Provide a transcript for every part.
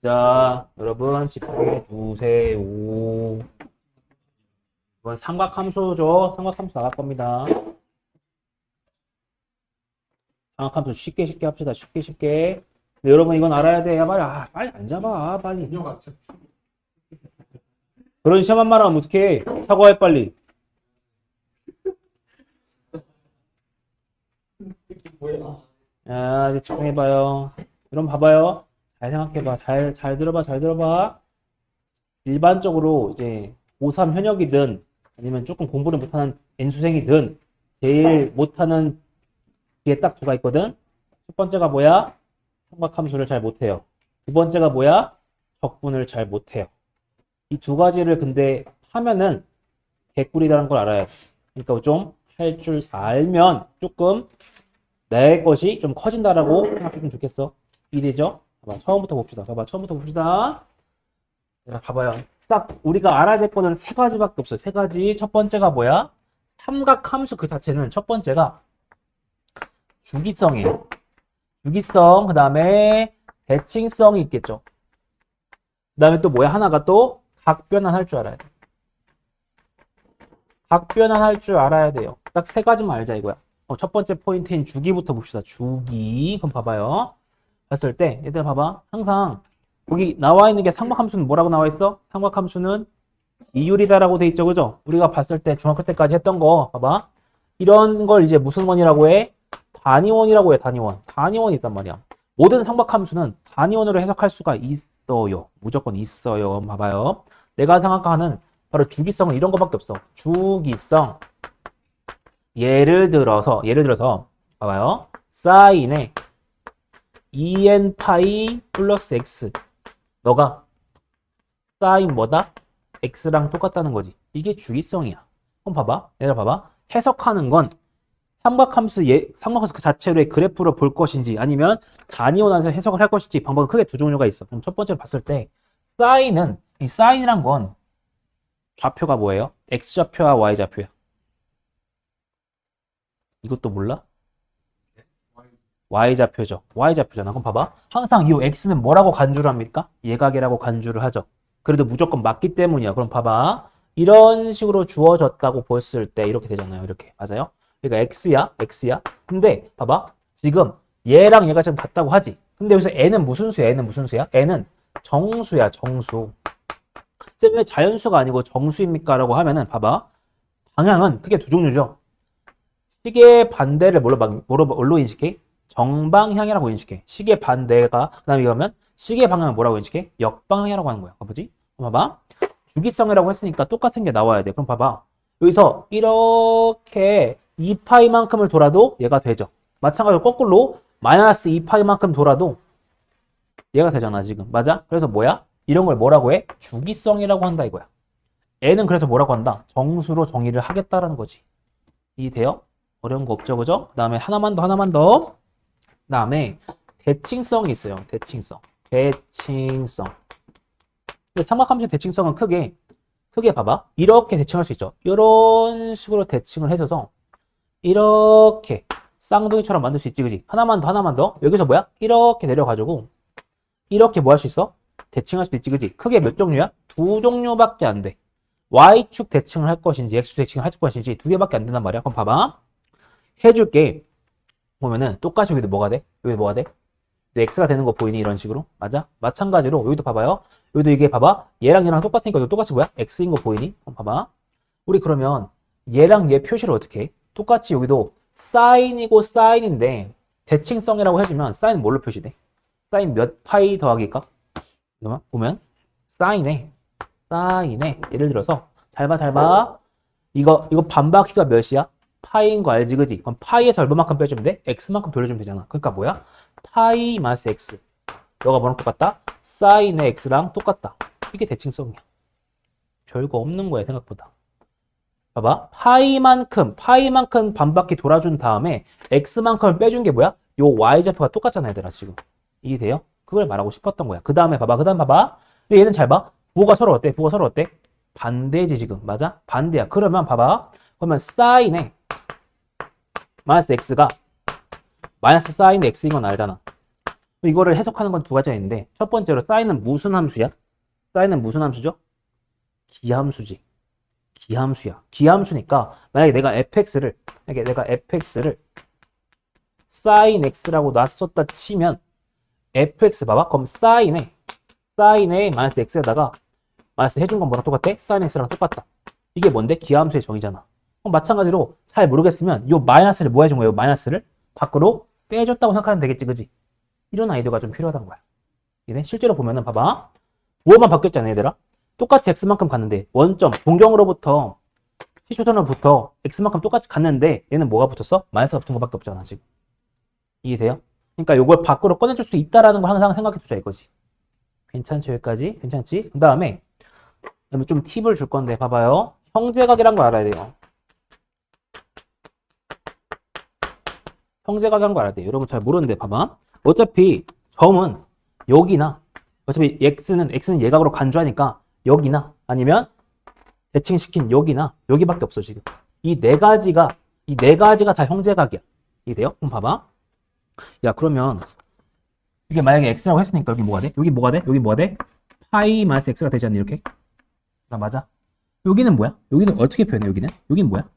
자, 여러분 집중해 주세요. 이건 삼각함수죠. 삼각함수 나갈 겁니다. 삼각함수 쉽게 합시다. 쉽게. 근데 여러분 이건 알아야 돼. 야, 빨리 안 잡아. 빨리. 그런 시험한 말 하면 어떡해. 사과해, 빨리. 야, 이제 집중해봐요. 여러분 봐봐요. 잘 생각해봐. 잘 들어봐. 일반적으로 이제 고3 현역이든 아니면 조금 공부를 못하는 N수생이든 제일 못하는 뒤에 딱 두가 있거든. 첫 번째가 뭐야? 삼각함수를 잘 못해요. 두 번째가 뭐야? 적분을 잘 못해요. 이 두 가지를 근데 하면은 개꿀이라는 걸 알아야 돼. 그러니까 좀 할 줄 알면 조금 내 것이 좀 커진다라고 생각했으면 좋겠어. 이해되죠? 봐봐, 처음부터 봅시다. 자, 봐봐요. 딱 우리가 알아야 될 거는 세 가지밖에 없어요. 세 가지. 첫 번째가 뭐야? 삼각함수 그 자체는 첫 번째가 주기성이에요. 주기성, 그 다음에 대칭성이 있겠죠. 그 다음에 또 뭐야? 하나가 또 각변환할 줄 알아야 돼. 각변환할 줄 알아야 돼요. 딱 세 가지만 알자 이거야. 첫 번째 포인트인 주기부터 봅시다. 주기. 그럼 봐봐요. 봤을 때, 얘들 봐봐. 항상 여기 나와 있는 게 삼각함수는 뭐라고 나와 있어? 삼각함수는 이율이다라고 돼 있죠, 그죠? 우리가 봤을 때 중학교 때까지 했던 거 봐봐. 이런 걸 이제 무슨 원이라고 해? 단위원이라고 해. 단위원이 있단 말이야. 모든 삼각함수는 단위원으로 해석할 수가 있어요. 무조건 있어요. 봐봐요. 내가 생각하는 바로 주기성은 이런 거밖에 없어. 주기성. 예를 들어서 봐봐요. 사인의 2n 파이 플러스 x. 너가 사인 뭐다? x랑 똑같다는 거지. 이게 주기성이야. 그럼 봐봐. 얘들아 봐봐. 해석하는 건 삼각함수 그 자체로의 그래프로 볼 것인지 아니면 단위원에서 해석을 할 것인지 방법은 크게 두 종류가 있어. 그럼 첫 번째로 봤을 때 이 사인이란 건 좌표가 뭐예요? x좌표와 y좌표야. 이것도 몰라? y좌표죠. y좌표잖아. 그럼 봐봐. 항상 이 x는 뭐라고 간주를 합니까? 예각이라고 간주를 하죠. 그래도 무조건 맞기 때문이야. 그럼 봐봐. 이런 식으로 주어졌다고 봤을 때 이렇게 되잖아요. 이렇게. 맞아요? 그러니까 x야. 근데 봐봐. 지금 얘랑 얘가 지금 같다고 하지. 근데 여기서 n은 무슨 수야? n은 정수야. 정수. 쌤, 왜 자연수가 아니고 정수입니까? 라고 하면은 봐봐. 방향은 크게 두 종류죠. 시계 반대를 뭘로 인식해? 정방향이라고 인식해. 시계 반대가, 그 다음에 이거면 시계 방향을 뭐라고 인식해? 역방향이라고 하는 거야. 보지? 봐봐. 주기성이라고 했으니까 똑같은 게 나와야 돼. 그럼 봐봐. 여기서 이렇게 2파이만큼을 돌아도 얘가 되죠. 마찬가지로 거꾸로 마이너스 2파이만큼 돌아도 얘가 되잖아, 지금. 맞아? 그래서 뭐야? 이런 걸 뭐라고 해? 주기성이라고 한다 이거야. 얘는 그래서 뭐라고 한다? 정수로 정의를 하겠다라는 거지. 이해돼요? 어려운 거 없죠, 그죠? 그 다음에 하나만 더. 그 다음에 대칭성이 있어요. 대칭성. 근데 삼각함수의 대칭성은 크게 봐봐. 이렇게 대칭할 수 있죠. 이런 식으로 대칭을 해줘서 이렇게 쌍둥이처럼 만들 수 있지, 그지? 하나만 더. 여기서 뭐야? 이렇게 내려가지고 이렇게 뭐 할 수 있어? 대칭할 수도 있지, 그지? 크게 몇 종류야? 두 종류밖에 안 돼. Y축 대칭을 할 것인지 X축 대칭을 할 것인지 두 개밖에 안 된단 말이야. 그럼 봐봐. 해줄게. 보면은 똑같이 여기도 뭐가 돼? X가 되는 거 보이니? 이런 식으로. 맞아? 마찬가지로 여기도 봐봐요. 여기도 이게 봐봐. 얘랑 똑같으니까 여기 똑같이 뭐야? X인 거 보이니? 봐봐. 우리 그러면 얘랑 얘 표시를 어떻게 해? 똑같이 여기도 사인이고 사인인데 대칭성이라고 해주면 사인은 뭘로 표시돼? 사인 몇 파이 더하기일까? 보면 사인에 예를 들어서 잘 봐. 이거 반바퀴가 몇이야? 파이인 거 알지, 그지? 그럼 파이에서 얼마만큼 빼주면 돼? x만큼 돌려주면 되잖아. 그러니까 뭐야? 파이 마이너스 x. 너가 뭐랑 똑같다? 사인의 x랑 똑같다. 이게 대칭성이야. 별거 없는 거야, 생각보다. 봐봐. 파이만큼 반바퀴 돌아준 다음에 x만큼을 빼준 게 뭐야? 요 y좌표가 똑같잖아, 얘들아, 지금. 이해돼요? 그걸 말하고 싶었던 거야. 그 다음에 봐봐. 근데 얘는 잘 봐. 부호가 서로 어때? 반대지, 지금. 맞아? 반대야. 그러면 봐봐. 그러면 사인의 마이너스 x가 마이너스 사인 x인 건 알잖아. 이거를 해석하는 건 두 가지가 있는데, 첫 번째로 사인은 무슨 함수야? 사인은 무슨 함수죠? 기함수지. 기함수야. 기함수니까 만약에 내가 fx를 sin x라고 놨었다 치면 fx 봐봐. 그럼 sin에 마이너스 x에다가 마이너스 해준 건 뭐랑 똑같아? sin x랑 똑같다. 이게 뭔데? 기함수의 정의잖아. 그럼 마찬가지로 잘 모르겠으면 요 마이너스를 뭐 해준 거예요? 마이너스를 밖으로 빼줬다고 생각하면 되겠지, 그지? 이런 아이디어가 좀 필요하단 거야. 얘네 실제로 보면은 봐봐. 부호만 바뀌었잖아, 얘들아. 똑같이 x만큼 갔는데 원점 동경으로부터 C초선으로부터 x만큼 똑같이 갔는데 얘는 뭐가 붙었어? 마이너스가 붙은 것밖에 없잖아, 지금. 이해돼요? 그러니까 요걸 밖으로 꺼내줄 수 있다라는 거 항상 생각해 두자 이거지. 괜찮죠? 여기까지? 괜찮지? 그 다음에 좀 팁을 줄 건데 봐봐요. 형제각이란 거 알아야 돼요. 형제각이란 거 알아야 돼요. 여러분 잘 모르는데 봐봐. 어차피 점은 여기나 어차피 x는 예각으로 간주하니까 여기나 아니면 대칭시킨 여기나 여기밖에 없어 지금. 이 네 가지가 다 형제각이야. 이해돼요? 그럼 봐봐. 야 그러면 이게 만약에 x라고 했으니까 여기 뭐가 돼? 여기 뭐가 돼? 여기 뭐가 돼? 파이 마이너스 x가 되지 않니 이렇게? 나 맞아? 여기는 뭐야? 여기는 어떻게 표현해? 여기는 뭐야?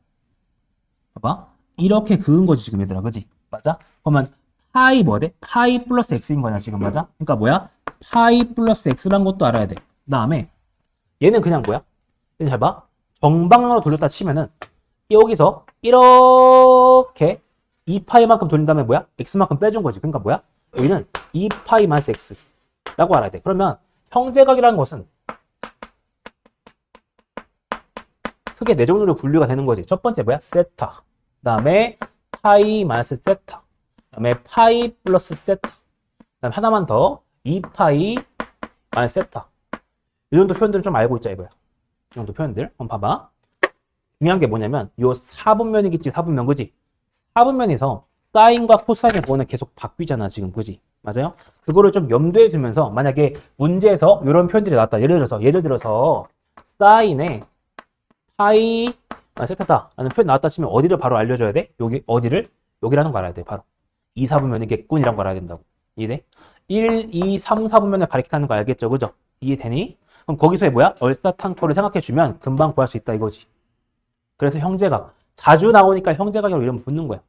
봐봐. 이렇게 그은 거지 지금 얘들아, 그지? 맞아? 그러면 파이 뭐가 돼? 파이 플러스 x인 거냐 지금, 맞아? 그러니까 뭐야? 파이 플러스 x란 것도 알아야 돼. 그 다음에 얘는 그냥 뭐야? 얘는 잘 봐. 정방으로 돌렸다 치면은 여기서 이렇게 2파이만큼 돌린 다음에 뭐야? x만큼 빼준 거지. 그러니까 뭐야? 여기는 2파이 마이너스 x라고 알아야 돼. 그러면 형제각이라는 것은 크게 네 종류로 분류가 되는 거지. 첫 번째 뭐야? 세타. 그 다음에 파이 마이너스 세타. 그 다음에 파이 플러스 세타. 그 다음에 하나만 더 2파이 마이너스 세타. 이 정도 표현들을 좀 알고 있자 이거야. 이 정도 표현들. 한번 봐봐. 중요한 게 뭐냐면 요 4분면이겠지. 4분면, 그지? 4분면에서 사인과 코사인의 부호는 계속 바뀌잖아 지금, 그지? 맞아요? 그거를 좀 염두에 두면서 만약에 문제에서 이런 표현들이 나왔다. 예를 들어서 사인에 파이 세타다 라는 표현 나왔다 치면 어디를 바로 알려줘야 돼? 여기 어디를? 여기라는 거 알아야 돼. 바로 2, 4분면이겠군이란 걸 알아야 된다고. 이해돼? 1, 2, 3, 4분면을 가리킨다는 거 알겠죠? 그죠? 이해되니? 그럼 거기서의 뭐야? 얼사탄코를 생각해주면 금방 구할 수 있다 이거지. 그래서 형제각. 자주 나오니까 형제각이라고 이름 붙는 거야.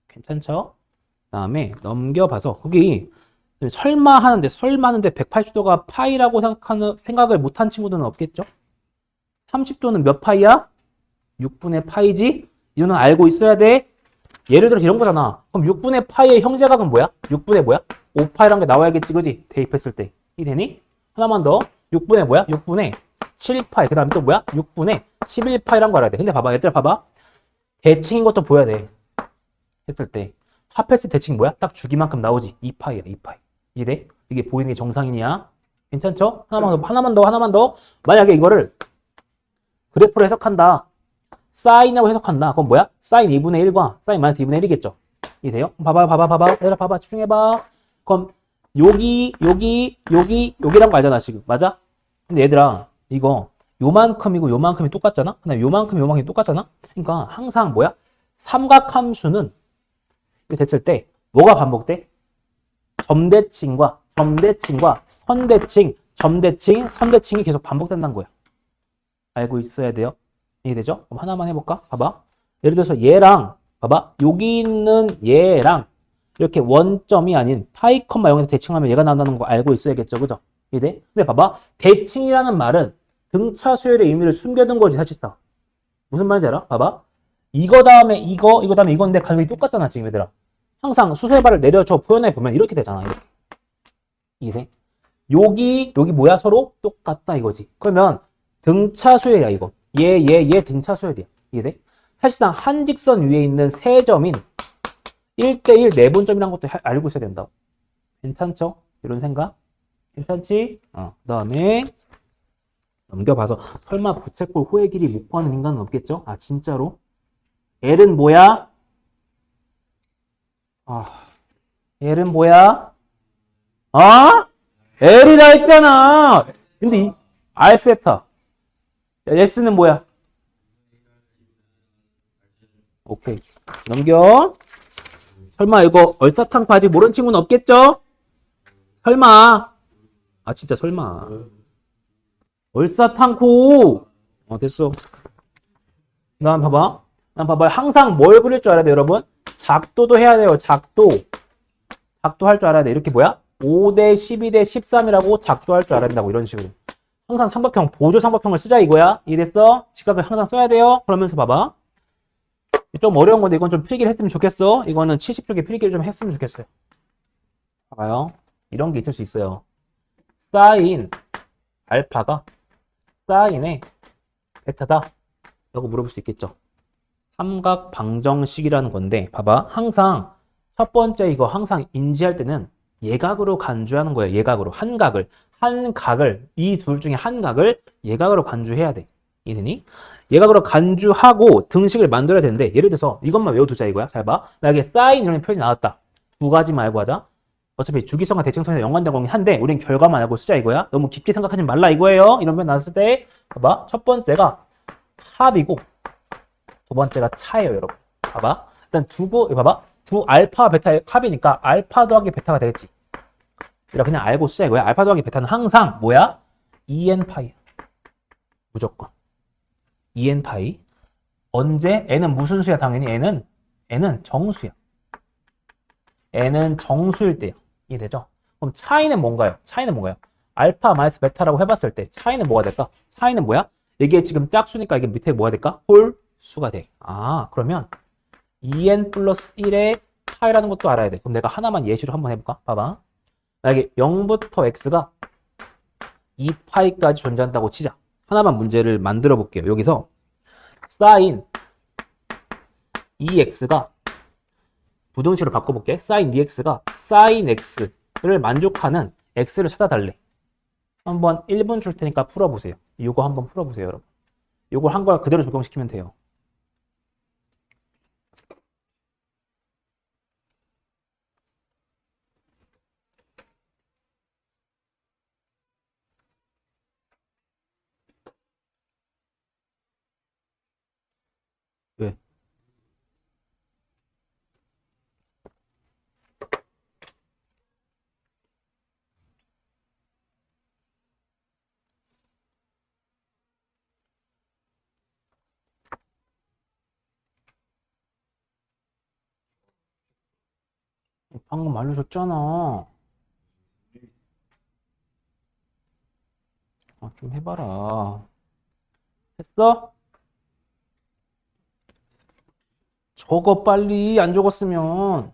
괜찮죠? 그 다음에 넘겨봐서 거기 설마 하는데 180도가 파이라고 생각을 못한 친구들은 없겠죠? 30도는 몇 파이야? 6분의 파이지? 이거는 알고 있어야 돼. 예를 들어서 이런 거잖아. 그럼 6분의 파이의 형제각은 뭐야? 6분의 뭐야? 5파이라는 게 나와야겠지, 그지? 대입했을 때. 이해되니? 하나만 더. 6분의 뭐야? 6분의 7파이. 그 다음에 또 뭐야? 6분의 11파이라는 거 알아야 돼. 근데 봐봐. 얘들아 봐봐. 대칭인 것도 보여야 돼. 했을 때. 합했을 때 대칭 뭐야? 딱 주기만큼 나오지. 2파이야, 2파이. 이래? 이게 보이는 게 정상이냐? 괜찮죠? 하나만 더. 만약에 이거를 그래프로 해석한다. 사인이라고 해석한다. 그럼 뭐야? 사인 2분의 1과 사인 마이너스 2분의 1이겠죠? 이해돼요? 봐봐. 얘들아 봐봐. 집중해봐. 그럼 여기란 거 알잖아 지금. 맞아? 근데 얘들아 이거 요만큼이 똑같잖아? 그다음에 요만큼이 똑같잖아? 그러니까 항상 뭐야? 삼각함수는 이렇게 됐을 때 뭐가 반복돼? 점대칭과 선대칭이 계속 반복된다는 거야. 알고 있어야 돼요. 이해되죠? 그럼 하나만 해볼까? 봐봐. 예를 들어서 얘랑 봐봐. 여기 있는 얘랑 이렇게 원점이 아닌 파이 컴마 0에서 대칭하면 얘가 나온다는 거 알고 있어야겠죠? 그죠? 이해돼? 근데 봐봐. 대칭이라는 말은 등차 수열의 의미를 숨겨둔 거지 사실상. 무슨 말인지 알아? 봐봐. 이거 다음에 이거 다음에 이건데 가격이 똑같잖아 지금 얘들아. 항상 수세발을 내려줘 표현해 보면 이렇게 되잖아. 이렇게. 이해돼? 여기 뭐야? 서로 똑같다 이거지. 그러면 등차 수열이야 이거. 얘 등차 수열이야. 이해돼? 사실상 한 직선 위에 있는 세 점인 1대1 내분점이라는 것도 알고 있어야 된다. 괜찮죠? 이런 생각? 괜찮지? 그 다음에 넘겨봐서 설마 부채꼴 호의 길이 못 구하는 인간은 없겠죠? 아 진짜로? L은 뭐야? L은 뭐야? L이라 했잖아. 근데 이 R세타 S는 뭐야? 오케이 넘겨. 설마 이거 얼사탕 바지 모르는 친구는 없겠죠? 설마. 아, 진짜 설마. 얼싸탕코. 됐어. 난 봐봐. 난 봐봐. 항상 뭘 그릴 줄 알아야 돼, 여러분? 작도도 해야 돼요, 작도. 작도 할 줄 알아야 돼. 이렇게 뭐야? 5대 12대 13이라고 작도 할 줄 알아야 된다고, 이런 식으로. 항상 삼각형, 보조 삼각형을 쓰자 이거야. 이해됐어? 직각을 항상 써야 돼요. 그러면서 봐봐. 좀 어려운 건데 이건 좀 필기를 했으면 좋겠어. 이거는 70쪽에 필기를 좀 했으면 좋겠어요. 봐봐요. 이런 게 있을 수 있어요. 사인 알파가 사인의 베타다 라고 물어볼 수 있겠죠. 삼각 방정식이라는 건데 봐봐. 항상 첫 번째 이거 항상 인지할 때는 예각으로 간주하는 거예요. 예각으로. 한각을 이 둘 중에 한각을 예각으로 간주해야 돼. 이해되니? 예각으로 간주하고 등식을 만들어야 되는데 예를 들어서 이것만 외워두자 이거야. 잘 봐. 만약에 사인 이런 표현이 나왔다. 두 가지 말고 하자. 어차피 주기성과 대칭성에 연관된 거긴 한데 우린 결과만 알고 쓰자 이거야. 너무 깊게 생각하지 말라 이거예요. 이런 표현 나왔을 때 봐봐. 첫 번째가 합이고 두 번째가 차예요, 여러분. 봐봐. 일단 봐봐. 두 알파 베타의 합이니까 알파 더하기 베타가 되겠지. 이렇게 그냥 알고 쓰자 이거야. 알파 더하기 베타는 항상 뭐야? 2n 파이야. 무조건. 2n 파이. 언제? n은 무슨 수야? 당연히 n은 정수야. n은 정수일 때야. 이해되죠? 그럼 차이는 뭔가요? 알파 마이너스 베타라고 해봤을 때 차이는 뭐가 될까? 차이는 뭐야? 이게 지금 짝수니까 이게 밑에 뭐가 될까? 홀수가 돼. 그러면 2n 플러스 1의 파이라는 것도 알아야 돼. 그럼 내가 하나만 예시로 한번 해볼까? 봐봐. 만약에 0부터 x가 2파이까지 존재한다고 치자. 하나만 문제를 만들어 볼게요. 여기서 사인 2x가 부등식으로 바꿔볼게. 사인 2x가 사인 x를 만족하는 x를 찾아달래. 한번 1분 줄 테니까 풀어보세요. 이거 한번 풀어보세요, 여러분. 이걸 한 걸 그대로 적용시키면 돼요. 왜? 방금 알려줬잖아. 좀 해봐라. 했어? 적어 빨리. 안 적었으면.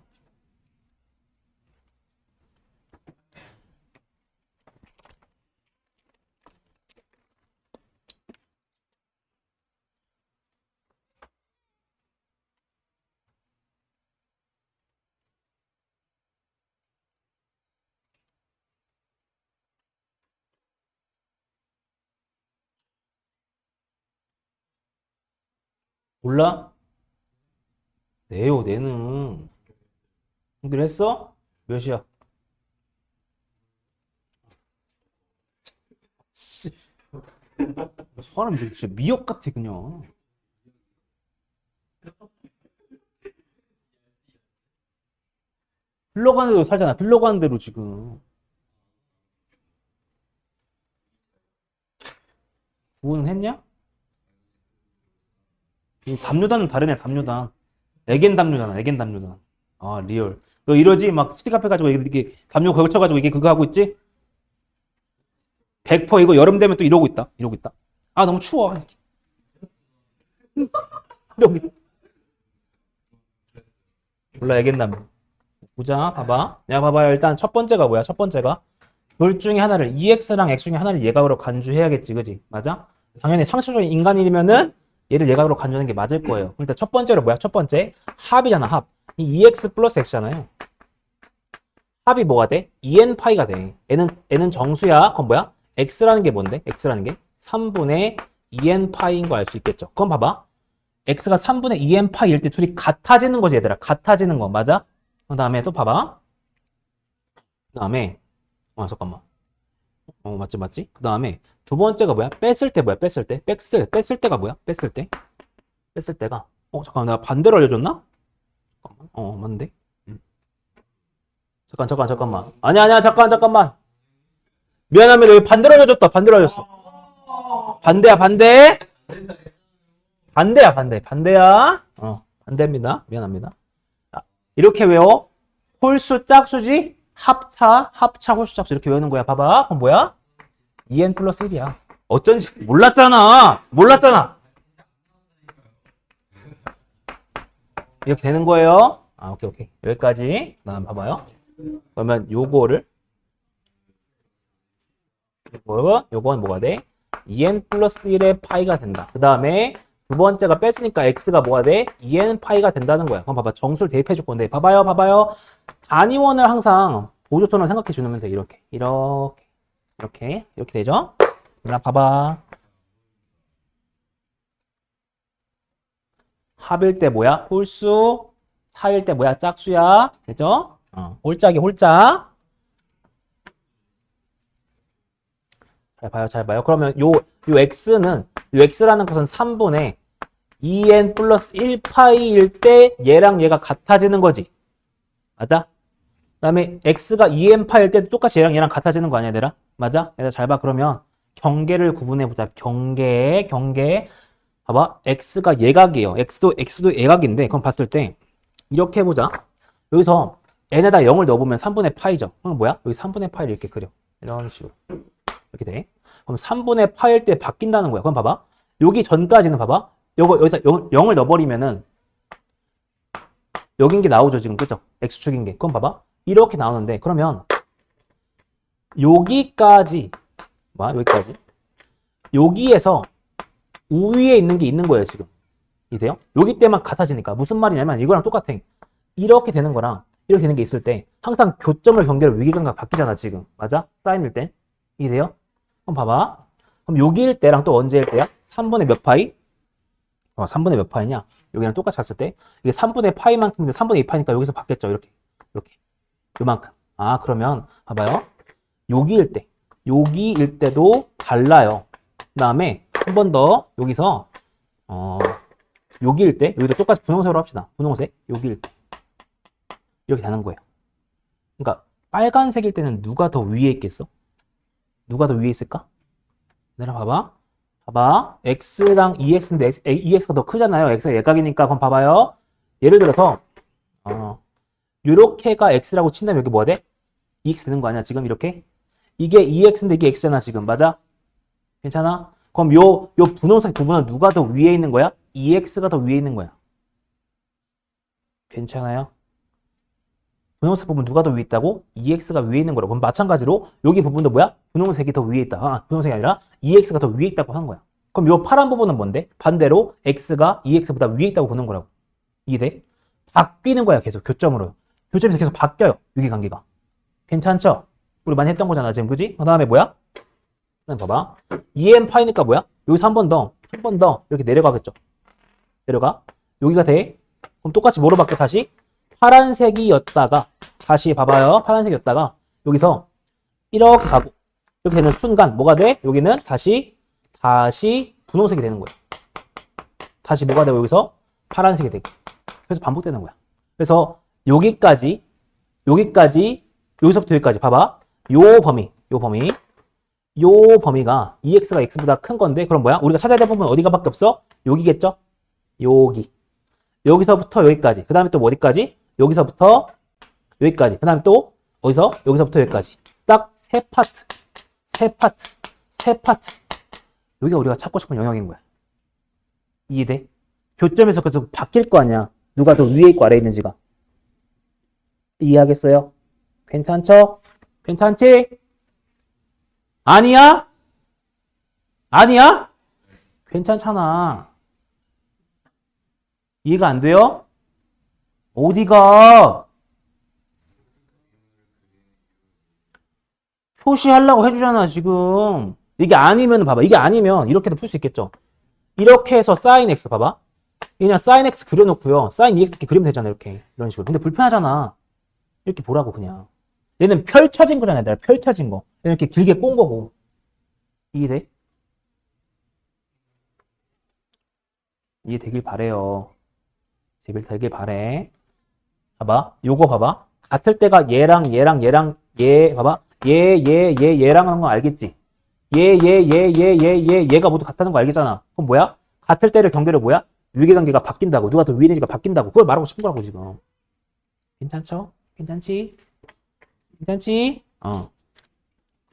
몰라? 내요, 내는. 준비를 했어? 몇이야? 씨, 사람 진짜 미역 같아, 그냥. 흘러가는 대로 살잖아. 흘러가는 대로 지금. 구분은 했냐? 이 담요단은 다르네, 담요단. 에겐 담요단, 에겐 담요단. 리얼. 너 이러지? 막 치티 카페 가지고 이렇게 담요 걸쳐가지고 이게 그거 하고 있지? 100% 이거 여름 되면 또 이러고 있다. 이러고 있다. 너무 추워. 이러고 있다. 몰라, 에겐 담요. 보자, 봐봐. 야, 봐봐요. 일단 첫 번째가 뭐야? 첫 번째가 둘 중에 하나를, EX랑 X 중에 하나를 예각으로 간주해야겠지, 그지? 맞아? 당연히 상식적인 인간이면은 얘를 예각으로 간주하는 게 맞을 거예요. 일단 첫 번째로 뭐야? 첫 번째 합이잖아, 합. 이 EX 플러스 X잖아요. 합이 뭐가 돼? 2n 파이가 돼. n은 정수야. 그건 뭐야? x라는 게 뭔데? x라는 게 3분의 2n 파이인 거 알 수 있겠죠? 그럼 봐봐. x가 3분의 2n 파이일 때 둘이 같아지는 거지, 얘들아. 같아지는 거 맞아? 그 다음에 또 봐봐. 그 다음에 잠깐만. 맞지. 그 다음에 두 번째가 뭐야? 뺐을 때 뭐야? 뺐을 때가 뭐야? 뺐을 때가 잠깐만, 내가 반대로 알려줬나? 잠깐만. 맞는데? 잠깐만. 아니야, 잠깐만. 미안합니다. 여기 반대로 알려줬다. 반대로 알려줬어. 반대야. 반대야. 반대입니다. 미안합니다. 자, 이렇게 외워. 홀수, 짝수지? 합차, 홀수, 짝수. 이렇게 외우는 거야. 봐봐. 그럼 뭐야? 2n 플러스 1이야. 어쩐지 몰랐잖아. 이렇게 되는 거예요. 오케이. 여기까지. 그다음 봐봐요. 그러면 요거는 뭐가 돼? 2n 플러스 1의 파이가 된다. 그 다음에 두 번째가 뺐으니까 x가 뭐가 돼? 2n 파이가 된다는 거야. 그럼 봐봐. 정수를 대입해 줄 건데. 봐봐요. 단위원을 항상 보조선을 생각해 주면 돼. 이렇게 되죠? 그럼 봐봐. 합일 때 뭐야? 홀수. 차일 때 뭐야? 짝수야. 되죠? 홀짝. 잘 봐요. 그러면 요 x라는 것은 3분의 2n 플러스 1파이일 때 얘랑 얘가 같아지는 거지. 맞아? 그 다음에 x가 2n 파일 때도 똑같이 얘랑 같아지는 거 아니야, 얘들아? 맞아? 얘들아 잘 봐. 그러면 경계를 구분해 보자. 경계. 봐봐. x가 예각이에요. x도 예각인데 그럼 봤을 때 이렇게 해보자. 여기서 n에다 0을 넣어보면 3분의 파이죠. 그럼 뭐야? 여기 3분의 파이를 이렇게 그려. 이런 식으로. 이렇게 돼. 그럼 3분의 파일 때 바뀐다는 거야. 그럼 봐봐. 여기 전까지는 봐봐. 여기다 0을 넣어버리면은 여긴 게 나오죠, 지금. 그죠? x축인 게. 그럼 봐봐. 이렇게 나오는데, 그러면 여기까지 여기에서 우위에 있는 게 있는 거예요, 지금. 이돼요? 여기 때만 같아지니까. 무슨 말이냐면 이거랑 똑같아. 이렇게 되는 거랑 이렇게 되는 게 있을 때 항상 교점을 경계로 위기감각 바뀌잖아, 지금. 맞아? 사인일 때. 이돼요? 그럼 봐봐. 그럼 여기일 때랑 또 언제일 때야? 3분의 몇 파이? 3분의 몇 파이냐? 여기랑 똑같이 갔을 때 이게 3분의 파이만큼인데 3분의 2파이니까 여기서 바뀌었죠. 이렇게. 요만큼. 그러면 봐봐요. 여기일 때도 달라요. 그 다음에 한 번 더 여기서 여기일 때 여기도 똑같이 분홍색으로 합시다. 분홍색. 여기일 때 이렇게 되는 거예요. 그러니까 빨간색일 때는 누가 더 위에 있겠어? 누가 더 위에 있을까? 내가 봐봐. x랑 2x인데 ex가 더 크잖아요. x가 예각이니까. 그럼 봐봐요. 예를 들어서 요렇게가 x라고 친다면 여기 뭐가 돼? 2x 되는 거 아니야? 지금 이렇게? 이게 2x인데 이게 x잖아, 지금. 맞아? 괜찮아? 그럼 요 분홍색 부분은 누가 더 위에 있는 거야? 2x가 더 위에 있는 거야. 괜찮아요? 분홍색 부분 누가 더 위에 있다고? 2x가 위에 있는 거라고. 그럼 마찬가지로 여기 부분도 뭐야? 분홍색이 더 위에 있다. 분홍색이 아니라 2x가 더 위에 있다고 하는 거야. 그럼 요 파란 부분은 뭔데? 반대로 x가 2x보다 위에 있다고 보는 거라고. 이해돼? 바뀌는 거야, 계속 교점으로. 교점에서 계속 바뀌어요, 유기관계가. 괜찮죠? 우리 많이 했던 거잖아, 지금. 그지? 그 다음에 뭐야? 그다음 봐봐. 2n 파이니까 뭐야? 여기서 한 번 더 이렇게 내려가겠죠. 내려가. 여기가 돼. 그럼 똑같이 뭐로 바뀌어, 다시? 파란색이었다가, 다시 봐봐요. 파란색이었다가, 여기서 이렇게 가고, 이렇게 되는 순간, 뭐가 돼? 여기는 다시 분홍색이 되는 거야. 다시 뭐가 되고, 여기서 파란색이 되고. 그래서 반복되는 거야. 그래서 여기서부터 여기까지 봐봐. 요 범위가 2x가 x보다 큰 건데, 그럼 뭐야? 우리가 찾아야 될 부분은 어디가 밖에 없어? 여기겠죠? 여기서부터 여기까지. 그 다음에 또 어디까지? 여기서부터 여기까지. 그 다음에 또 여기서부터 여기까지. 딱 세 파트. 여기가 우리가 찾고 싶은 영역인 거야. 이해돼? 교점에서 계속 바뀔 거 아니야. 누가 더 위에 있고 아래에 있는지가. 이해하겠어요? 괜찮죠? 괜찮지? 아니야? 괜찮잖아. 이해가 안 돼요? 어디가? 표시하려고 해주잖아, 지금. 이게 아니면 봐봐. 이게 아니면 이렇게도 풀 수 있겠죠. 이렇게 해서 sin x 봐봐. 그냥 sin x 그려놓고요. sin 2x 이렇게 그리면 되잖아, 이렇게. 이런 식으로. 근데 불편하잖아. 이렇게 보라고, 그냥. 얘는 펼쳐진 거잖아, 얘들아. 펼쳐진 거. 얘는 이렇게 길게 꼰 거고. 이해돼? 이해되길 바래요. 되길 바래. 봐봐. 요거 봐봐. 같을 때가 얘랑 봐봐. 얘랑 하는 거 알겠지? 얘가 모두 같다는 거 알겠잖아. 그럼 뭐야? 같을 때를 경계로 뭐야? 유의관계가 바뀐다고. 누가 더 위에 있는지가 바뀐다고. 그걸 말하고 싶은 거라고, 지금. 괜찮죠? 괜찮지? 괜찮지?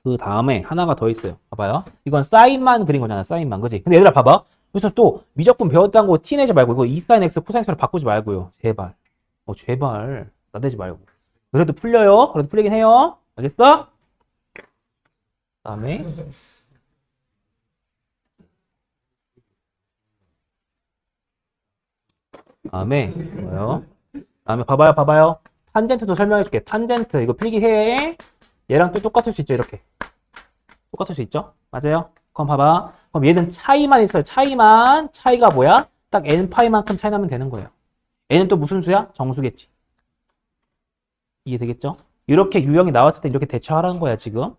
그 다음에 하나가 더 있어요. 봐봐요. 이건 사인만 그린 거잖아. 사인만. 그지? 근데 얘들아, 봐봐. 그래서 또 미적분 배웠다는 거 티내지 말고, 이거 2 사인 x 코사인 스를 바꾸지 말고요. 제발. 제발. 나대지 말고. 그래도 풀려요. 그래도 풀리긴 해요. 알겠어? 다음에. 뭐요? 다음에 봐봐요. 탄젠트도 설명해 줄게. 탄젠트. 이거 필기해. 얘랑 또 똑같을 수 있죠. 이렇게. 똑같을 수 있죠? 맞아요? 그럼 봐봐. 그럼 얘는 차이만 있어요. 차이가 뭐야? 딱 n파이만큼 차이 나면 되는 거예요. n은 또 무슨 수야? 정수겠지. 이해되겠죠? 이렇게 유형이 나왔을 때 이렇게 대처하라는 거야, 지금.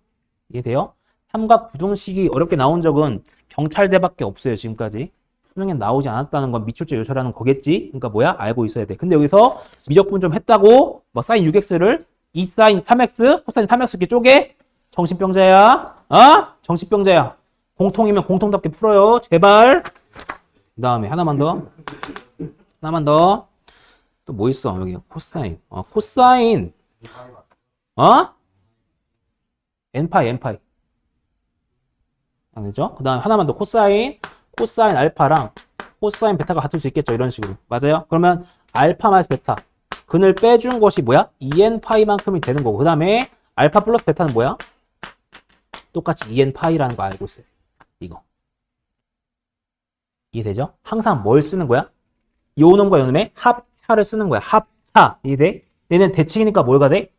이해돼요? 삼각 부등식이 어렵게 나온 적은 경찰대밖에 없어요, 지금까지. 수능에 나오지 않았다는 건 미출제 요소라는 거겠지? 그러니까 뭐야? 알고 있어야 돼. 근데 여기서 미적분 좀 했다고, 뭐, 사인 6x를 2 사인 3x, 코사인 3x 이렇게 쪼개? 정신병자야. 정신병자야. 공통이면 공통답게 풀어요. 제발. 그 다음에 하나만 더. 또 뭐 있어? 여기 코사인. 코사인. n파이. 아니죠? 그 다음에 하나만 더. 코사인 알파랑 코사인 베타가 같을 수 있겠죠. 이런 식으로. 맞아요? 그러면 알파 마이너스 베타. 근을 빼준 것이 뭐야? 2n파이만큼이 되는 거고. 그 다음에 알파 플러스 베타는 뭐야? 똑같이 2n파이라는 거 알고 있어요. 이거. 이해되죠? 항상 뭘 쓰는 거야? 요 놈과 요 놈의 합차를 쓰는 거야. 합차. 이해돼? 얘는 대칭이니까 뭐가 돼?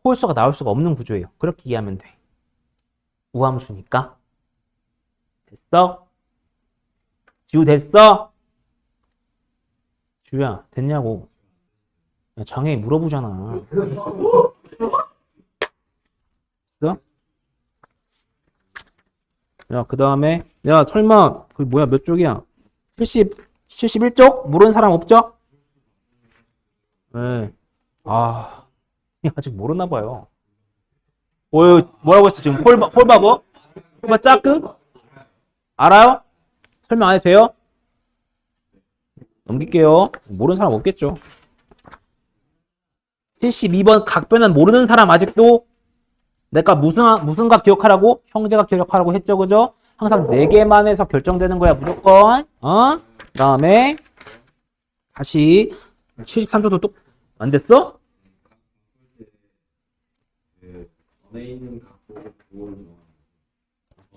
홀수가 나올 수가 없는 구조예요. 그렇게 이해하면 돼. 우함수니까. 됐어? 지우 됐어? 지우야, 됐냐고. 야, 장애인 물어보잖아. 됐어? 야, 그 다음에, 야, 설마, 그 뭐야, 몇 쪽이야? 71쪽? 모르는 사람 없죠? 네. 아직 모르나 봐요. 뭐라고 했어, 지금? 홀바버? 홀바 짜크? 알아요? 설명 안 해도 돼요? 넘길게요. 모르는 사람 없겠죠? 72번 각변은 모르는 사람 아직도? 내가 무슨 각 기억하라고? 형제각 기억하라고 했죠, 그죠? 항상 4개만 해서 결정되는 거야, 무조건. 그 다음에, 다시, 73조도 또, 안 됐어?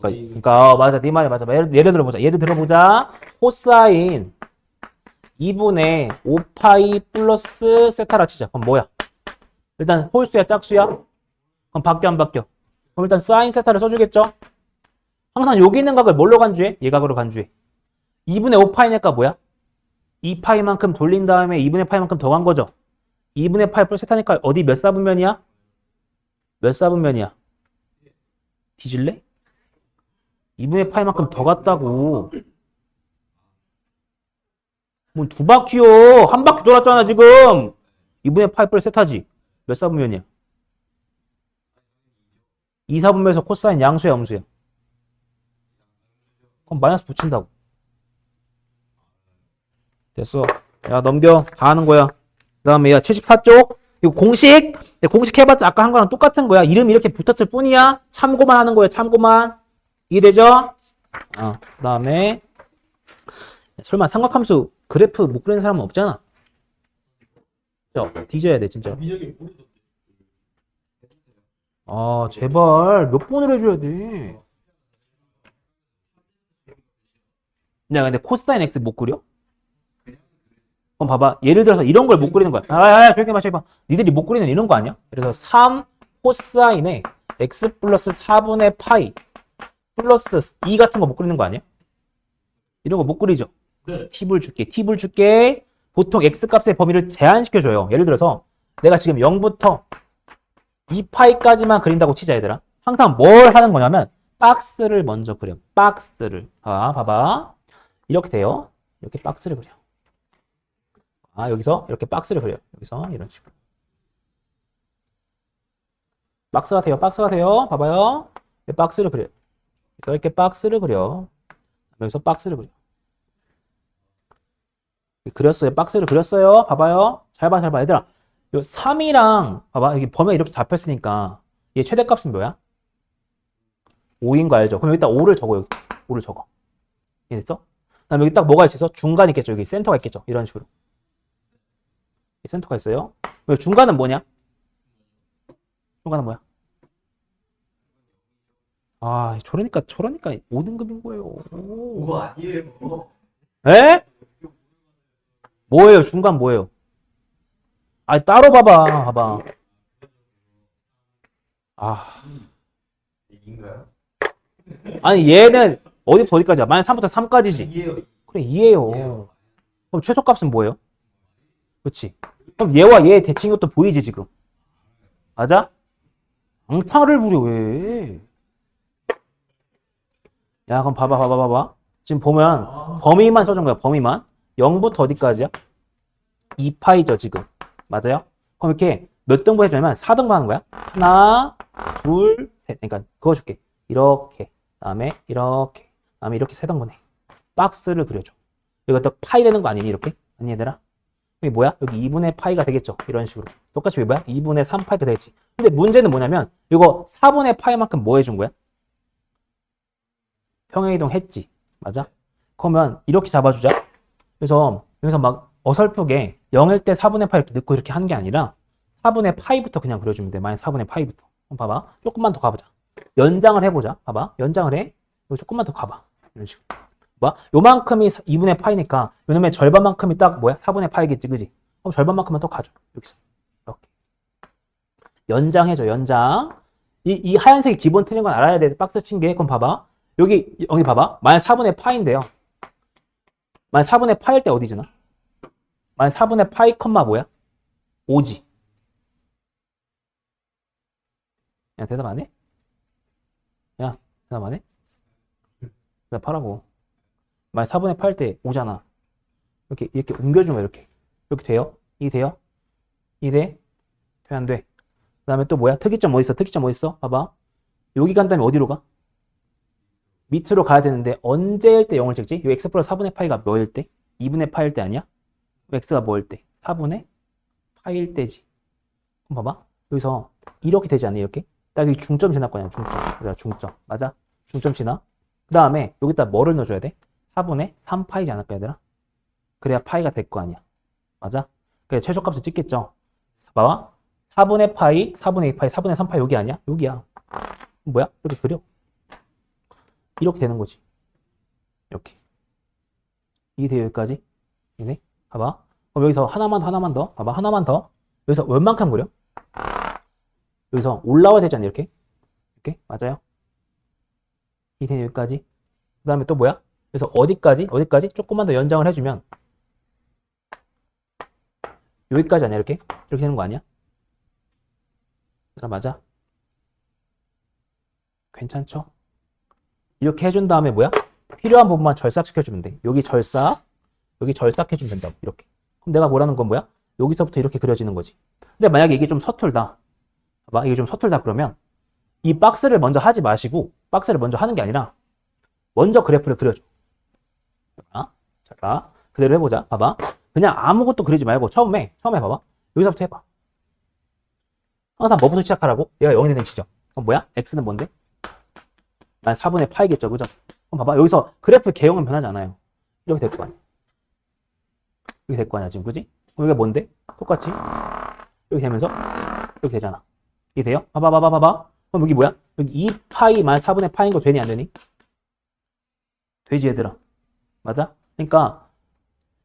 그러니까 맞아, 네 말이 맞아. 예를 들어보자. 코사인 2분의 5파이 플러스 세타라 치자. 그럼 뭐야? 일단 홀수야, 짝수야? 그럼 바뀌어, 안 바뀌어? 그럼 일단 사인 세타를 써주겠죠? 항상 여기 있는 각을 뭘로 간주해? 얘각으로 간주해. 2분의 5파이니까 뭐야? 2파이만큼 돌린 다음에 2분의 파이만큼 더 간 거죠? 2분의 파이 플러스 세타니까 어디 몇 사분면이야? 몇 사분면이야? 뒤질래? 2분의 파이만큼 더 갔다고. 뭐 두 바퀴요. 한 바퀴 돌았잖아, 지금. 2분의 파이 플러스 세타지. 몇 사분면이야? 2사분면에서 코사인 양수야, 음수야? 그럼 마이너스 붙인다고. 됐어. 야, 넘겨. 다 하는 거야. 그 다음에 야, 74쪽. 이거 공식. 공식 해봤자 아까 한 거랑 똑같은 거야. 이름이 이렇게 붙었을 뿐이야. 참고만 하는 거야, 참고만. 이해되죠? 그 다음에 설마 삼각함수 그래프 못 그리는 사람은 없잖아. 뒤져야 돼, 진짜. 제발. 몇 번을 해줘야 돼. 내가 근데 코사인 X 못 그려? 그럼 봐봐. 예를 들어서 이런 걸 못 그리는 거야. 조용히 봐. 니들이 못 그리는 이런 거 아니야? 그래서 3 코사인에 X 플러스 4분의 파이 플러스 2 같은 거 못 그리는 거 아니야? 이런 거 못 그리죠? 네. 팁을 줄게. 보통 X 값의 범위를 제한시켜줘요. 예를 들어서 내가 지금 0부터 2파이까지만 그린다고 치자, 얘들아. 항상 뭘 하는 거냐면 박스를 먼저 그려. 박스를. 봐봐. 이렇게 돼요. 이렇게 박스를 그려. 여기서 이렇게 박스를 그려요. 여기서 이런 식으로. 박스가 돼요. 박스가 돼요. 봐봐요. 박스를 그려요. 그래서 이렇게 박스를 그려. 여기서 박스를 그려. 그렸어요. 박스를 그렸어요. 봐봐요. 잘 봐, 잘 봐. 얘들아. 요 3이랑, 봐봐. 여기 범위가 이렇게 잡혔으니까, 얘 최대값은 뭐야? 5인 거 알죠? 그럼 여기다 5를 적어, 여기. 5를 적어. 이해됐어? 그 다음에 여기 딱 뭐가 있겠어? 중간이 있겠죠? 여기 센터가 있겠죠? 이런 식으로. 센터가 있어요. 여기 중간은 뭐냐? 중간은 뭐야? 아, 저러니까 5등급인 거예요. 그거 아니에요. 에? 뭐예요? 중간 뭐예요? 아, 따로 봐봐. 봐봐. 아, 이인가요? 아니 얘는 어디부터 어디까지야? 만약 3부터 3까지지. 이에요. 그래, 2예요. 그럼 최소값은 뭐예요? 그렇지. 그럼 얘와 얘의 대칭 이것도 보이지 지금. 맞아? 앙탈을 부려 왜? 야, 그럼 봐봐. 지금 보면 범위만 써준 거야. 범위만. 0부터 어디까지야? 2파이죠 지금. 맞아요? 그럼 이렇게 몇 등분 해주냐면 4등분 하는 거야. 하나, 둘, 셋. 그러니까 그거 줄게. 이렇게. 다음에 이렇게. 다음에 이렇게 3등분 해. 박스를 그려줘. 여기가 또 파이 되는 거 아니니 이렇게? 아니 얘들아? 여기 뭐야? 여기 2분의 파이가 되겠죠? 이런 식으로. 똑같이 여기 뭐야? 2분의 3파이가 되겠지. 근데 문제는 뭐냐면 이거 4분의 파이만큼 뭐 해준 거야? 평행이동 했지. 맞아? 그러면 이렇게 잡아주자. 그래서 여기서 막 어설프게 0일 때 4분의 파이 이렇게 넣고 이렇게 하는 게 아니라 4분의 파이부터 그냥 그려주면 돼. 마이너스 4분의 파이부터. 그럼 봐봐. 조금만 더 가보자. 연장을 해보자. 봐봐. 연장을 해. 여기 조금만 더 가봐. 이런 식으로. 봐. 요만큼이 2분의 파이니까 요놈의 절반만큼이 딱 뭐야? 4분의 파이겠지. 그지? 그럼 절반만큼만 더 가져. 여기서. 이렇게. 연장해줘. 연장. 이 하얀색이 기본 틀린 건 알아야 돼. 박스 친 게. 그럼 봐봐. 여기 봐봐. 마이너스 4분의 파이인데요. 마이너스 4분의 파이일 때 어디지나? 마이너스 4분의 파이 컴마 뭐야? 5지. 야, 대답 안 해? 야, 대답 안 해? 대답하라고. 마이너스 4분의 8일 때 5잖아. 이렇게 옮겨주면 이렇게 돼요? 이 돼요? 이 돼? 돼, 안 돼? 그 다음에 또 뭐야? 특이점 어디 있어? 특이점 어디 있어? 봐봐. 여기 간 다음에 어디로 가? 밑으로 가야 되는데 언제일 때 0을 찍지? 이 x 플러스 4분의 파이가 뭐일 때? 2분의 파일 때 아니야? x가 뭐일 때? 4분의 파일 때지. 그럼 봐봐. 여기서 이렇게 되지 않니? 이렇게? 딱 여기 중점 지날 거냐? 중점. 그래, 중점. 맞아? 중점 지나? 그 다음에 여기다 뭐를 넣어줘야 돼? 4분의 3파이지 않을까 얘들아? 그래야 파이가 될 거 아니야. 맞아? 그래 최소값을 찍겠죠. 봐봐. 4분의 파이, 4분의 2파이, 4분의 3파이 여기 아니야? 여기야. 뭐야? 이렇게 그려. 이렇게 되는 거지. 이렇게. 이게 돼요, 여기까지. 이네. 봐봐. 그럼 여기서 하나만 더. 봐봐. 하나만 더. 여기서 웬만큼 그려? 여기서 올라와야 되지 않냐, 이렇게? 이렇게? 맞아요? 이 돼요, 여기까지. 그 다음에 또 뭐야? 그래서 어디까지? 조금만 더 연장을 해주면 여기까지 아니야, 이렇게? 이렇게 되는 거 아니야? 맞아? 괜찮죠? 이렇게 해준 다음에 뭐야? 필요한 부분만 절삭시켜주면 돼. 여기 절삭 해주면 된다고. 이렇게. 그럼 내가 뭐라는 건 뭐야? 여기서부터 이렇게 그려지는 거지. 근데 만약에 이게 좀 서툴다. 봐봐. 이게 좀 서툴다 그러면 이 박스를 먼저 하지 마시고 박스를 먼저 하는 게 아니라 먼저 그래프를 그려줘. 자, 그대로 해보자. 봐봐. 그냥 아무것도 그리지 말고 처음에 봐봐. 여기서부터 해봐. 항상 뭐부터 시작하라고? 얘가 0이 되는 지점. 그럼 뭐야? x는 뭔데? 난 4분의 파이겠죠, 그죠? 그럼 봐봐. 여기서 그래프 개형은 변하지 않아요. 이렇게 될 거 아니야. 이렇게 될 거 아니야, 지금, 그지? 그럼 이게 뭔데? 똑같이 이렇게 되면서 이렇게 되잖아. 이게 돼요? 봐봐. 그럼 여기 뭐야? 여기 2파이 만 4분의 파이인 거 되니 안 되니? 되지, 얘들아. 맞아? 그러니까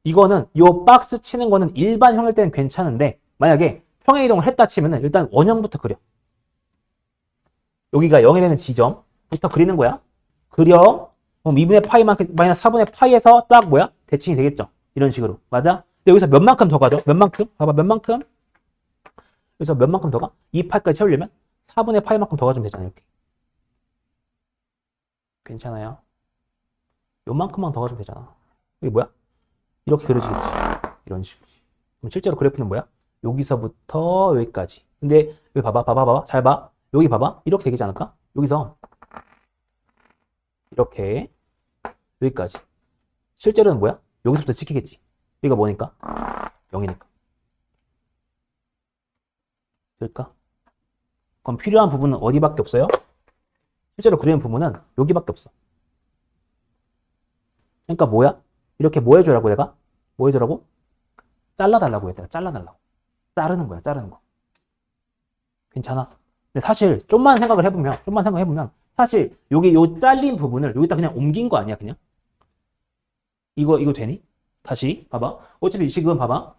이거는 요 박스 치는 거는 일반형일 때는 괜찮은데 만약에 평행이동을 했다 치면은 일단 원형부터 그려. 여기가 0이 되는 지점부터 그리는 거야. 그려. 그럼 2분의 파이 마이너스 4분의 파이에서 딱 뭐야? 대칭이 되겠죠. 이런 식으로. 맞아? 근데 여기서 몇 만큼 더 가죠? 몇 만큼? 봐봐, 몇 만큼? 여기서 몇 만큼 더 가? 2파이까지 채우려면 4분의 파이만큼 더 가주면 되잖아, 이렇게. 괜찮아요? 요만큼만 더 가주면 되잖아. 이게 뭐야? 이렇게 그려지겠지. 이런 식으로. 그럼 실제로 그래프는 뭐야? 여기서부터 여기까지. 근데 여기 봐봐. 잘 봐. 여기 봐봐. 이렇게 되지 않을까? 여기서 이렇게 여기까지. 실제로는 뭐야? 여기서부터 찍히겠지. 여기가 뭐니까? 0이니까. 될까? 그럼 필요한 부분은 어디밖에 없어요? 실제로 그리는 부분은 여기밖에 없어. 그러니까 뭐야? 이렇게 뭐 해주라고 내가? 뭐 해주라고? 잘라달라고 했다. 잘라달라고. 자르는 거야. 자르는 거. 괜찮아? 근데 사실 좀만 생각을 해보면 사실 여기 요 잘린 부분을 여기다 그냥 옮긴 거 아니야 그냥? 이거 되니? 다시 봐봐. 어차피 지금 봐봐.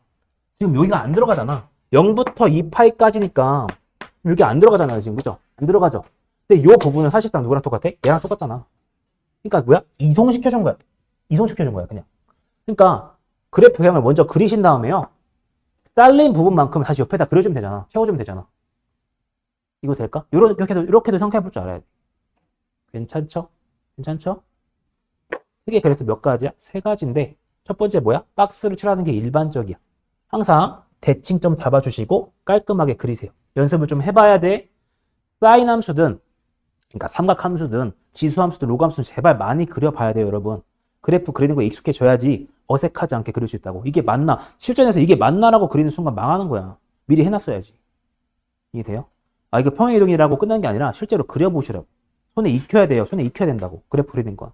지금 여기가 안 들어가잖아. 0부터 2파이까지니까 여기 안 들어가잖아요 지금. 그죠? 안 들어가죠? 근데 요 부분은 사실상 누구랑 똑같아? 얘랑 똑같잖아. 그러니까 뭐야? 이송시켜준 거야. 이송시켜준 거야 그냥. 그러니까 그래프 형을 먼저 그리신 다음에요. 잘린 부분만큼 다시 옆에다 그려주면 되잖아. 채워주면 되잖아. 이거 될까? 이렇게도 생각해 볼 줄 알아야 돼. 괜찮죠? 괜찮죠? 크게 그래서 몇 가지야? 세 가지인데 첫 번째 뭐야? 박스를 칠하는 게 일반적이야. 항상 대칭점 잡아주시고 깔끔하게 그리세요. 연습을 좀 해봐야 돼. 사인 함수든 그러니까 삼각 함수든 지수 함수든 로그 함수든 제발 많이 그려봐야 돼요 여러분. 그래프 그리는 거에 익숙해져야지 어색하지 않게 그릴 수 있다고. 이게 맞나? 실전에서 이게 맞나라고 그리는 순간 망하는 거야. 미리 해놨어야지. 이해돼요? 아 이거 평행이동이라고 끝난 게 아니라 실제로 그려보시라고. 손에 익혀야 돼요. 손에 익혀야 된다고. 그래프 그리는 건.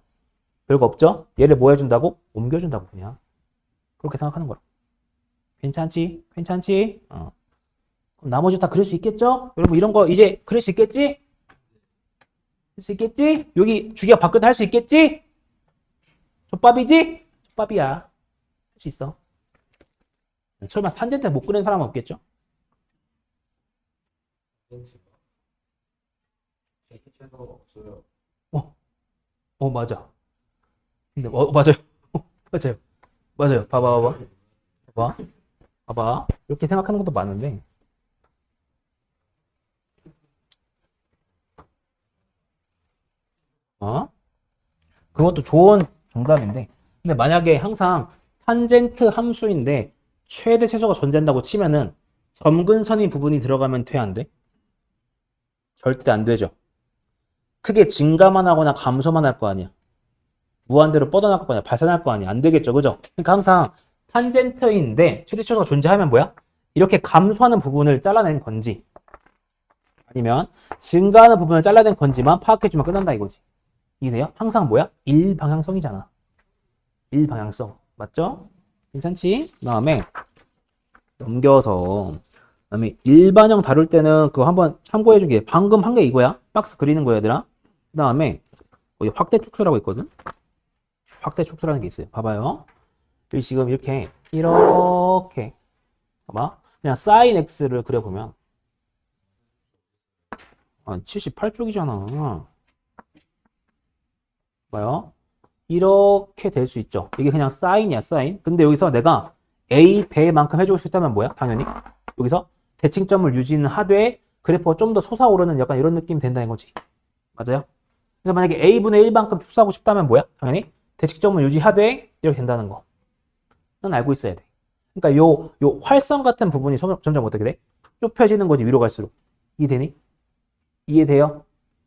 별거 없죠? 얘를 뭐 해준다고? 옮겨준다고 그냥. 그렇게 생각하는 거라. 괜찮지? 괜찮지? 그럼 나머지 다 그릴 수 있겠죠? 여러분 이런 거 이제 그릴 수 있겠지? 할 수 있겠지? 여기 주기가 바뀌어도 할 수 있겠지? 족밥이지? 족밥이야. 할 수 있어. 설마 탄젠트 못 그리는 사람은 없겠죠? 펜치가 없어요. 맞아. 근데 맞아요. 맞아요. 맞아요. 봐봐. 이렇게 생각하는 것도 많은데. 그것도 좋은 정답인데. 근데 만약에 항상 탄젠트 함수인데 최대 최소가 존재한다고 치면은 점근선인 부분이 들어가면 돼, 안 돼? 절대 안 되죠. 크게 증가만 하거나 감소만 할 거 아니야. 무한대로 뻗어나갈 거 아니야. 발산할 거 아니야. 안 되겠죠. 그죠? 그러니까 항상 탄젠트인데 최대 최소가 존재하면 뭐야? 이렇게 감소하는 부분을 잘라낸 건지 아니면 증가하는 부분을 잘라낸 건지만 파악해주면 끝난다 이거지. 이해돼요? 항상 뭐야? 일방향성이잖아. 일방향성. 맞죠? 괜찮지? 그 다음에 넘겨서 그다음에 일반형 다룰 때는 그거 한번 참고해주게. 방금 한 게 이거야. 박스 그리는 거야 얘들아. 그 다음에 여기 확대 축소라고 있거든. 확대 축소라는 게 있어요. 봐봐요. 여기 지금 이렇게 봐봐. 그냥 sin x를 그려보면 78쪽이잖아. 봐요. 이렇게 될 수 있죠. 이게 그냥 사인이야, 사인. 근데 여기서 내가 a 배만큼 해주고 싶다면 뭐야? 당연히 여기서 대칭점을 유지하되 그래프가 좀 더 솟아오르는 약간 이런 느낌이 된다는 거지. 맞아요? 그러니까 만약에 a분의 1만큼 축소하고 싶다면 뭐야? 당연히 대칭점을 유지하되 이렇게 된다는 거. 넌 알고 있어야 돼. 그러니까 요 활성 같은 부분이 점점 어떻게 돼? 좁혀지는 거지, 위로 갈수록. 이해되니? 이해돼요?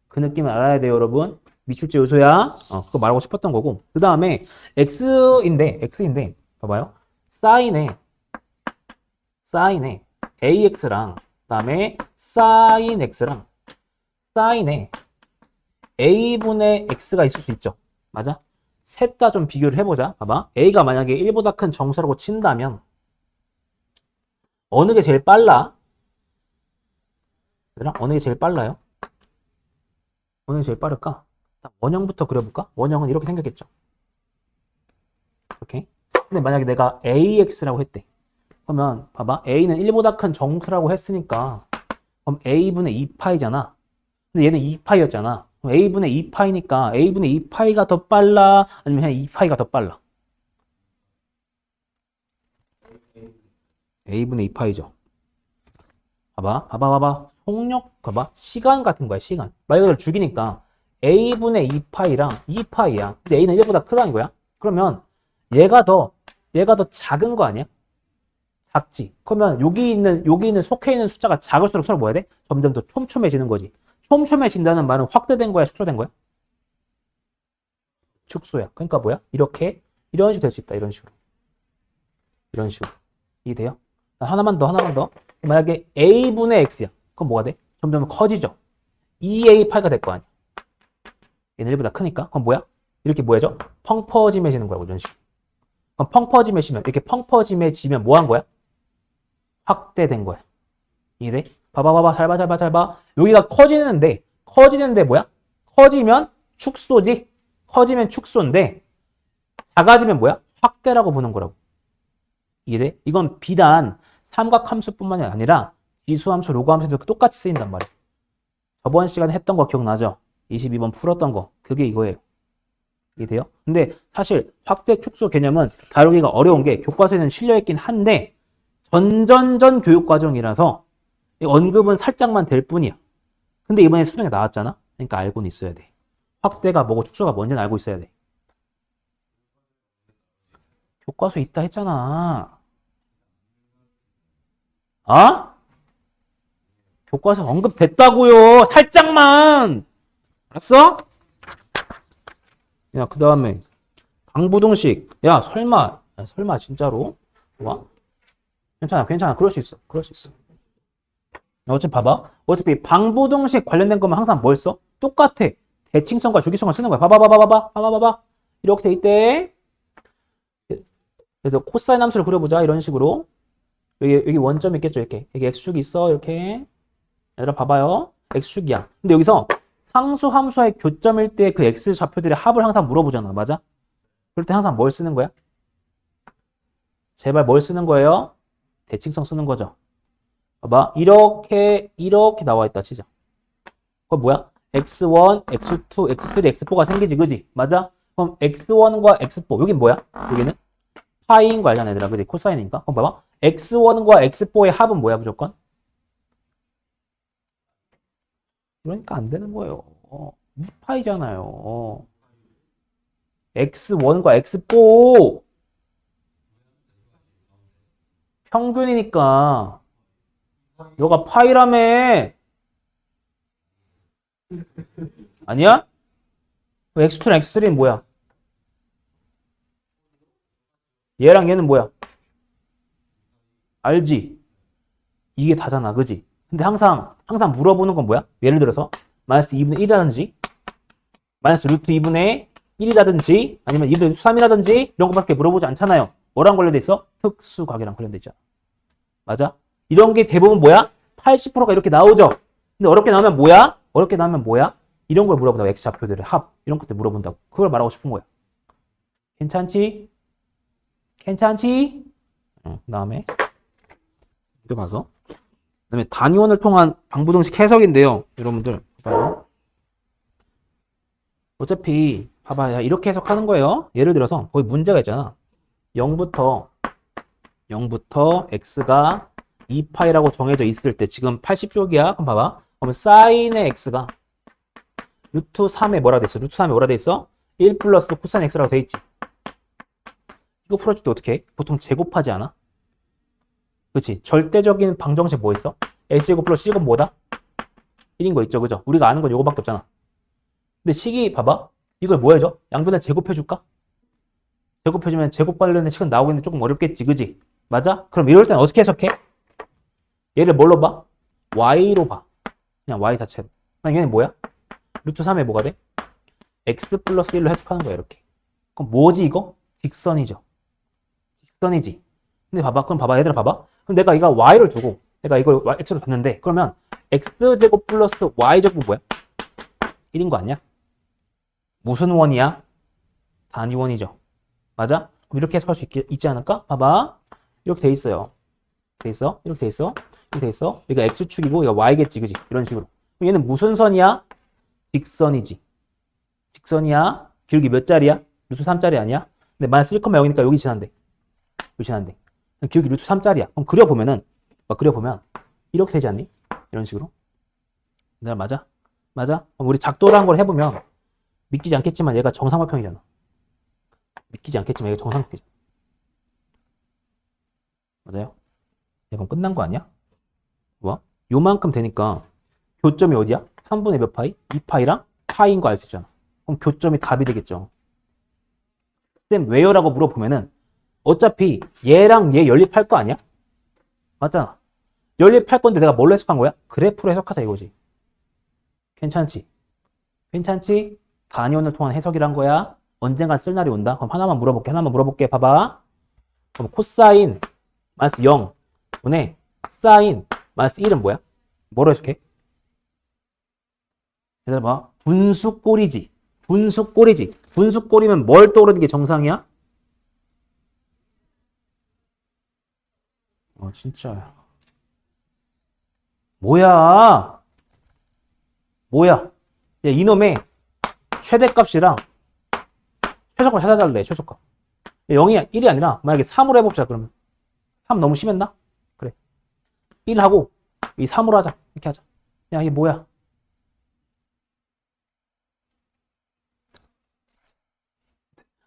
그 느낌을 알아야 돼요, 여러분. 미출제 요소야. 그거 말하고 싶었던 거고. 그 다음에 x인데, 봐봐요. 사인에 ax랑, 그 다음에 sin x랑, 사인에 a분의 x가 있을 수 있죠. 맞아? 셋 다 좀 비교를 해보자. 봐봐. a가 만약에 1보다 큰 정수라고 친다면 어느 게 제일 빨라? 얘들아, 어느 게 제일 빨라요? 어느 게 제일 빠를까? 원형부터 그려볼까? 원형은 이렇게 생겼겠죠. 이렇게. 근데 만약에 내가 AX라고 했대. 그러면 봐봐. A는 1보다 큰 정수라고 했으니까 그럼 A분의 2파이잖아. 근데 얘는 2파이였잖아. 그럼 A분의 2파이니까 A분의 2파이가 더 빨라? 아니면 그냥 2파이가 더 빨라? A분의 2파이죠. 봐봐. 속력, 봐봐. 시간 같은 거야, 시간. 말 그대로 죽이니까 a분의 2파이랑 2파이야. 근데 a는 1보다 크다는 거야. 그러면 얘가 더 작은 거 아니야? 작지. 그러면 여기 있는 속해 있는 숫자가 작을수록 서로 뭐 해야 돼? 점점 더 촘촘해지는 거지. 촘촘해진다는 말은 확대된 거야, 축소된 거야? 축소야. 그러니까 뭐야? 이렇게 이런 식으로 될 수 있다. 이런 식으로. 이런 식으로. 이해돼요? 하나만 더. 만약에 a분의 x야. 그럼 뭐가 돼? 점점 커지죠. 2a8가 될 거 아니야. 얘는 1보다 크니까. 그럼 뭐야? 이렇게 뭐야죠? 펑퍼짐해지는 거야. 이런 식으로. 그럼 펑퍼짐해지면 이렇게 펑퍼짐해지면 뭐 한 거야? 확대된 거야. 이해돼? 봐봐. 잘 봐. 여기가 커지는데 뭐야? 커지면 축소지? 커지면 축소인데 작아지면 뭐야? 확대라고 보는 거라고. 이해돼? 이건 비단 삼각함수뿐만이 아니라 지수함수, 로그함수도 똑같이 쓰인단 말이야. 저번 시간에 했던 거 기억나죠? 22번 풀었던 거. 그게 이거예요. 이해돼요? 근데 사실 확대, 축소 개념은 다루기가 어려운 게 교과서에는 실려있긴 한데 전전전 교육과정이라서 언급은 살짝만 될 뿐이야. 근데 이번에 수능에 나왔잖아? 그러니까 알고는 있어야 돼. 확대가 뭐고 축소가 뭔지는 알고 있어야 돼. 교과서에 있다 했잖아. 어? 교과서 언급됐다고요. 살짝만. 알았어? 야, 그 다음에 방부등식. 야, 설마 진짜로? 와? 괜찮아. 그럴 수 있어. 어차피 봐봐. 어차피 방부등식 관련된 거면 항상 뭘 써? 똑같아. 대칭성과 주기성을 쓰는 거야. 봐봐. 이렇게 돼 있대. 그래서 코사인 함수를 그려보자. 이런 식으로. 여기 원점이 있겠죠. 이렇게. 여기 x축이 있어. 이렇게. 얘들아 봐봐요. x축이야. 근데 여기서 상수 함수와의 교점일 때 그 x 좌표들의 합을 항상 물어보잖아. 맞아? 그럴 때 항상 뭘 쓰는 거야? 제발 뭘 쓰는 거예요? 대칭성 쓰는 거죠. 봐봐. 이렇게 나와 있다 치자. 그거 뭐야? x1, x2, x3, x4가 생기지, 그지? 맞아? 그럼 x1과 x4, 여긴 뭐야? 여기는 파이인 거 알잖아, 얘들아. 그지? 코사인이니까. 그럼 봐봐. x1과 x4의 합은 뭐야, 무조건? 그러니까 안 되는 거예요. 2파이잖아요. x1과 x4 평균이니까 너가 파이라며. 아니야? x2랑 x3는 뭐야? 얘랑 얘는 뭐야? 알지? 이게 다잖아, 그지? 근데 항상 물어보는 건 뭐야? 예를 들어서 마이너스 2분의 1이라든지 마이너스 루트 2분의 1이라든지 아니면 2분의 루트 3이라든지 이런 것밖에 물어보지 않잖아요. 뭐랑 관련돼 있어? 특수각이랑 관련돼 있잖아. 맞아? 이런 게 대부분 뭐야? 80%가 이렇게 나오죠? 근데 어렵게 나오면 뭐야? 이런 걸 물어본다고. X좌표들의 합 이런 것들 물어본다고. 그걸 말하고 싶은 거야. 괜찮지? 그 다음에 이거 봐서 그 다음에 단위원을 통한 방부등식 해석인데요. 여러분들 봐요. 어차피 봐봐요. 이렇게 해석하는 거예요. 예를 들어서 거기 문제가 있잖아. 0부터 x가 2파이라고 정해져 있을 때 지금 80쪽이야. 그럼 봐봐. 그러면 사인의 x가 루트 3에 뭐라 돼 있어? 루트 3에 뭐라 돼 있어? 1 플러스 코사인 x라고 돼 있지. 이거 풀어줄 때 어떻게 해? 보통 제곱하지 않아? 그렇지. 절대적인 방정식 뭐 있어? x제곱 플러스 c제곱 뭐다? 1인 거 있죠. 그죠? 우리가 아는 건 요거밖에 없잖아. 근데 식이 봐봐. 이걸 뭐 해줘? 양변에 제곱해줄까? 제곱해주면 제곱 관련된 식은 나오기는 조금 어렵겠지. 그지? 맞아? 그럼 이럴 땐 어떻게 해석해? 얘를 뭘로 봐? y로 봐. 그냥 y 자체로. 그럼 얘는 뭐야? 루트 3에 뭐가 돼? x 플러스 1로 해석하는 거야. 이렇게. 그럼 뭐지 이거? 직선이죠. 직선이지. 근데 봐봐. 그럼 봐봐. 얘들아 봐봐. 그럼 내가 이거 y를 두고 내가 이걸 x로 봤는데 그러면 x제곱 플러스 y제곱 뭐야? 1인 거 아니야? 무슨 원이야? 단위원이죠. 맞아? 그럼 이렇게 해석할 수 있지 않을까? 봐봐. 이렇게 돼 있어요. 이렇게 돼 있어. 이거 x축이고 이거 y겠지. 그지? 이런 식으로. 그럼 얘는 무슨 선이야? 직선이지. 직선이야. 기울기 몇 짜리야? 루트 3짜리 아니야? 근데 마이너스 1,0이니까 여기 지난대. 기울기 루트 3짜리야. 그럼 그려보면 이렇게 되지 않니? 이런 식으로. 내가 맞아? 그럼 우리 작도를 한 걸 해보면 믿기지 않겠지만 얘가 정삼각형이잖아. 맞아요? 그럼 끝난 거 아니야? 뭐야? 요만큼 되니까 교점이 어디야? 3분의 몇 파이? 2파이랑 파이인 거 알 수 있잖아. 그럼 교점이 답이 되겠죠. 쌤 왜요? 라고 물어보면은 어차피 얘랑 얘 연립할 거 아니야? 맞잖아. 연립할 건데 내가 뭘로 해석한 거야? 그래프로 해석하자 이거지. 괜찮지? 괜찮지? 단위원을 통한 해석이란 거야. 언젠간 쓸 날이 온다. 그럼 하나만 물어볼게. 봐봐. 그럼 코사인 마이너스 0 분의 사인 마이너스 1은 뭐야? 뭐로 해석해? 얘들아 봐. 분수꼴이지. 분수꼴이면 뭘 떠오르는 게 정상이야? 진짜야. 뭐야? 야, 이놈의 최대값이랑 최소값 찾아달래, 최소값. 0이 1이 아니라 만약에 3으로 해봅시다, 그러면. 3 너무 심했나? 그래. 1 하고 이 3으로 하자. 이렇게 하자. 야, 이게 뭐야?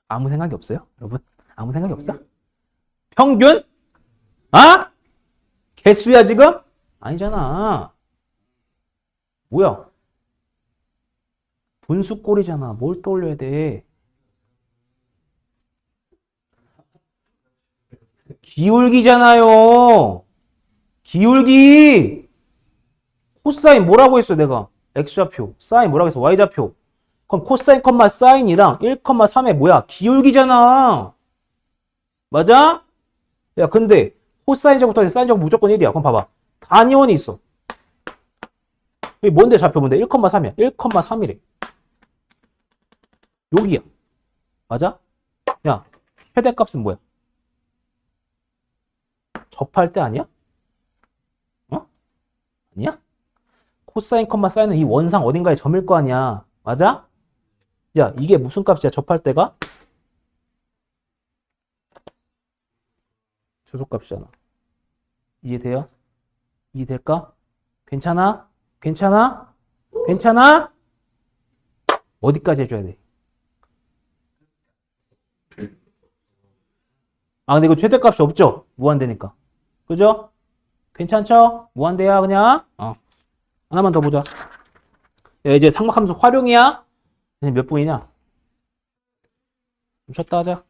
아무 생각이 없어요? 여러분? 아무 생각이 없어? 평균? 아? 개수야, 지금? 아니잖아. 뭐야? 분수꼴이잖아. 뭘 떠올려야 돼? 기울기잖아요. 기울기. 코사인 뭐라고 했어, 내가? X좌표. 사인 뭐라고 했어? Y좌표. 그럼 코사인, 사인이랑 1,3의 뭐야? 기울기잖아. 맞아? 야, 근데 코사인 제곱부터 사인 제곱 무조건 1이야. 그럼 봐봐. 단위원이 있어. 여기 뭔데 좌표 뭔데? 1,3이야. 1,3이래. 여기야. 맞아? 야, 최대값은 뭐야? 접할 때 아니야? 아니야? 코사인, 사인은 이 원상 어딘가에 점일 거 아니야. 맞아? 야, 이게 무슨 값이야? 접할 때가? 조소값이잖아. 이해돼요? 이해될까? 괜찮아? 괜찮아? 괜찮아? 어디까지 해줘야 돼? 근데 이거 최대값이 없죠? 무한대니까. 그죠? 괜찮죠? 무한대야, 그냥. 하나만 더 보자. 야, 이제 상막함수 활용이야? 이제 몇 분이냐? 좀 쉬었다 하자.